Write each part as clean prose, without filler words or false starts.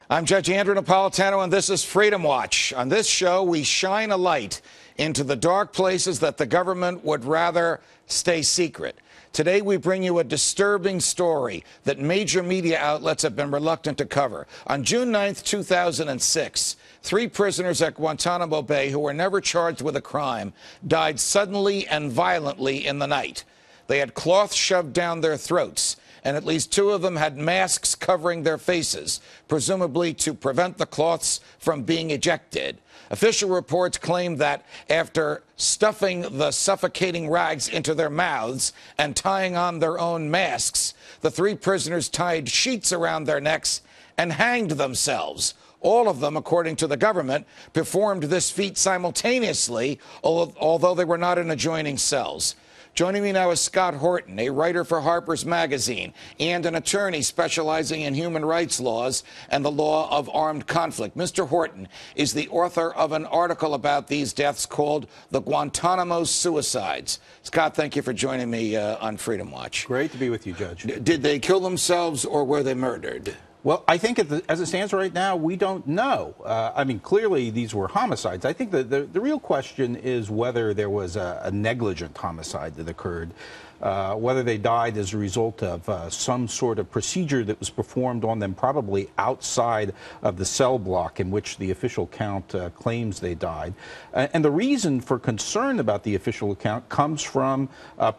I'm Judge Andrew Napolitano, and this is Freedom Watch. On this show, we shine a light into the dark places that the government would rather stay secret. Today, we bring you a disturbing story that major media outlets have been reluctant to cover. On June 9th, 2006, 3 prisoners at Guantanamo Bay who were never charged with a crime died suddenly and violently in the night. They had cloth shoved down their throats, and at least 2 of them had masks covering their faces, presumably to prevent the cloths from being ejected. Official reports claim that after stuffing the suffocating rags into their mouths and tying on their own masks, the 3 prisoners tied sheets around their necks and hanged themselves. All of them, according to the government, performed this feat simultaneously, although they were not in adjoining cells. Joining me now is Scott Horton, a writer for Harper's Magazine and an attorney specializing in human rights laws and the law of armed conflict. Mr. Horton is the author of an article about these deaths called The Guantanamo Suicides. Scott, thank you for joining me on Freedom Watch. Great to be with you, Judge. Did they kill themselves or were they murdered? Well, I think as it stands right now, we don't know. I mean, clearly these were homicides. I think the real question is whether there was a negligent homicide that occurred, whether they died as a result of some sort of procedure that was performed on them, probably outside of the cell block in which the official count claims they died. And the reason for concern about the official account comes from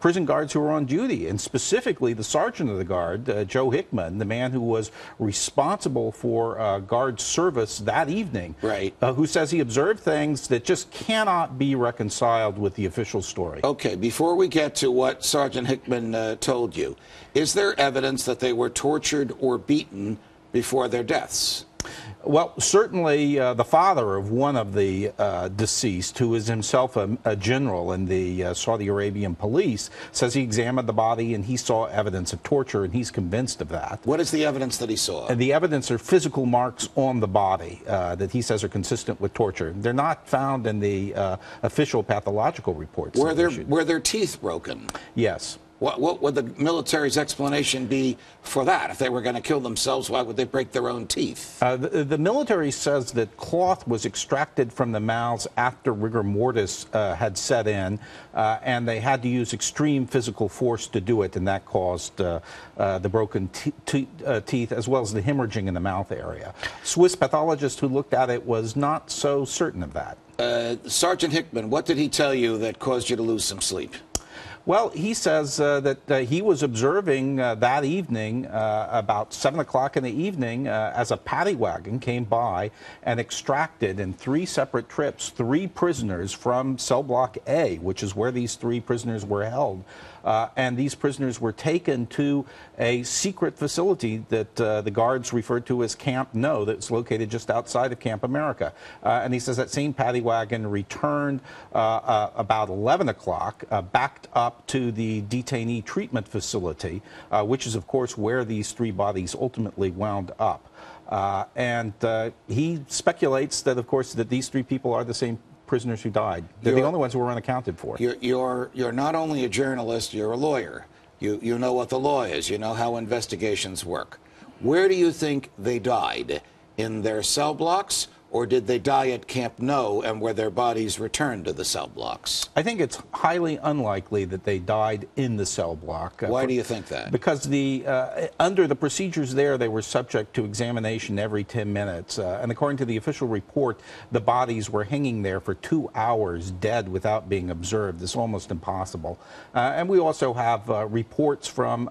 prison guards who were on duty, and specifically the sergeant of the guard, Joe Hickman, the man who was responsible for guard service that evening, right? Who says he observed things that just cannot be reconciled with the official story. Okay, before we get to what Sergeant Hickman told you, is there evidence that they were tortured or beaten before their deaths? Well, certainly the father of one of the deceased, who is himself a general in the Saudi Arabian police, says he examined the body and he saw evidence of torture, and he's convinced of that. What is the evidence that he saw? And the evidence are physical marks on the body that he says are consistent with torture. They're not found in the official pathological reports. Were their teeth broken? Yes. What would the military's explanation be for that? If they were going to kill themselves, why would they break their own teeth? The military says that cloth was extracted from the mouths after rigor mortis had set in, and they had to use extreme physical force to do it, and that caused the broken teeth as well as the hemorrhaging in the mouth area. Swiss pathologist who looked at it was not so certain of that. Sergeant Hickman, what did he tell you that caused you to lose some sleep? Well, he says that he was observing that evening, about 7 o'clock in the evening, as a paddy wagon came by and extracted in 3 separate trips 3 prisoners from cell block A, which is where these 3 prisoners were held. And these prisoners were taken to a secret facility that the guards referred to as Camp No, that's located just outside of Camp America. And he says that same paddy wagon returned about 11 o'clock, backed up to the detainee treatment facility, which is, of course, where these 3 bodies ultimately wound up. And he speculates that, of course, that these 3 people are the same prisoners who died. They're the only ones who were unaccounted for. You're not only a journalist, you're a lawyer. You know what the law is. You know how investigations work. Where do you think they died? In their cell blocks? Or did they die at Camp No and were their bodies returned to the cell blocks? I think it's highly unlikely that they died in the cell block. Why do you think that? Because under the procedures there, they were subject to examination every 10 minutes. And according to the official report, the bodies were hanging there for 2 hours dead without being observed. It's almost impossible. And we also have reports from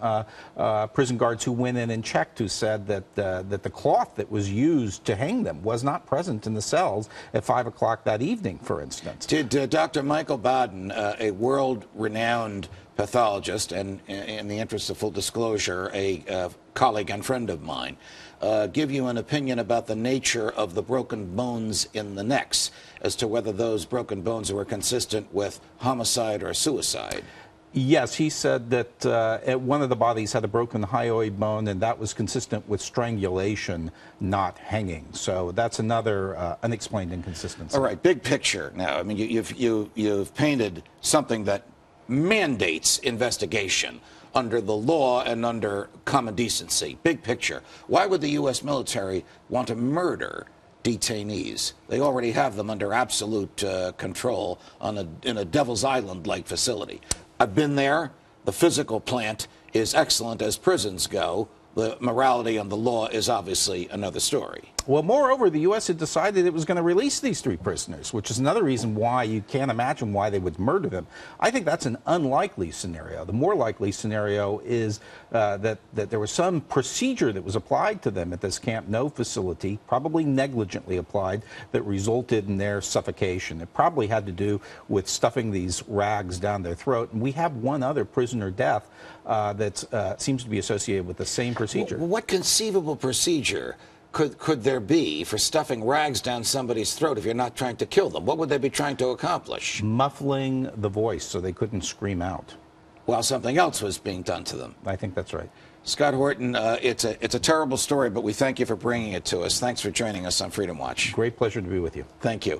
prison guards who went in and checked, who said that the cloth that was used to hang them was not present in the cells at 5 o'clock that evening, for instance. Did Dr. Michael Baden, a world-renowned pathologist, and in the interest of full disclosure, a colleague and friend of mine, give you an opinion about the nature of the broken bones in the necks, as to whether those broken bones were consistent with homicide or suicide? Yes, he said that one of the bodies had a broken hyoid bone, and that was consistent with strangulation, not hanging. So that's another unexplained inconsistency. All right, big picture now. I mean, you've painted something that mandates investigation under the law and under common decency. Big picture. Why would the U.S. military want to murder detainees? They already have them under absolute control in a Devil's Island-like facility. I've been there. The physical plant is excellent as prisons go. The morality and the law is obviously another story. Well, moreover, the U.S. had decided it was going to release these 3 prisoners, which is another reason why you can't imagine why they would murder them. I think that's an unlikely scenario. The more likely scenario is that there was some procedure that was applied to them at this Camp No facility, probably negligently applied, that resulted in their suffocation. It probably had to do with stuffing these rags down their throat. And we have one other prisoner death that seems to be associated with the same procedure. What conceivable procedure could there be for stuffing rags down somebody's throat if you're not trying to kill them? What would they be trying to accomplish? Muffling the voice so they couldn't scream out. While something else was being done to them. I think that's right. Scott Horton, it's a terrible story, but we thank you for bringing it to us. Thanks for joining us on Freedom Watch. Great pleasure to be with you. Thank you.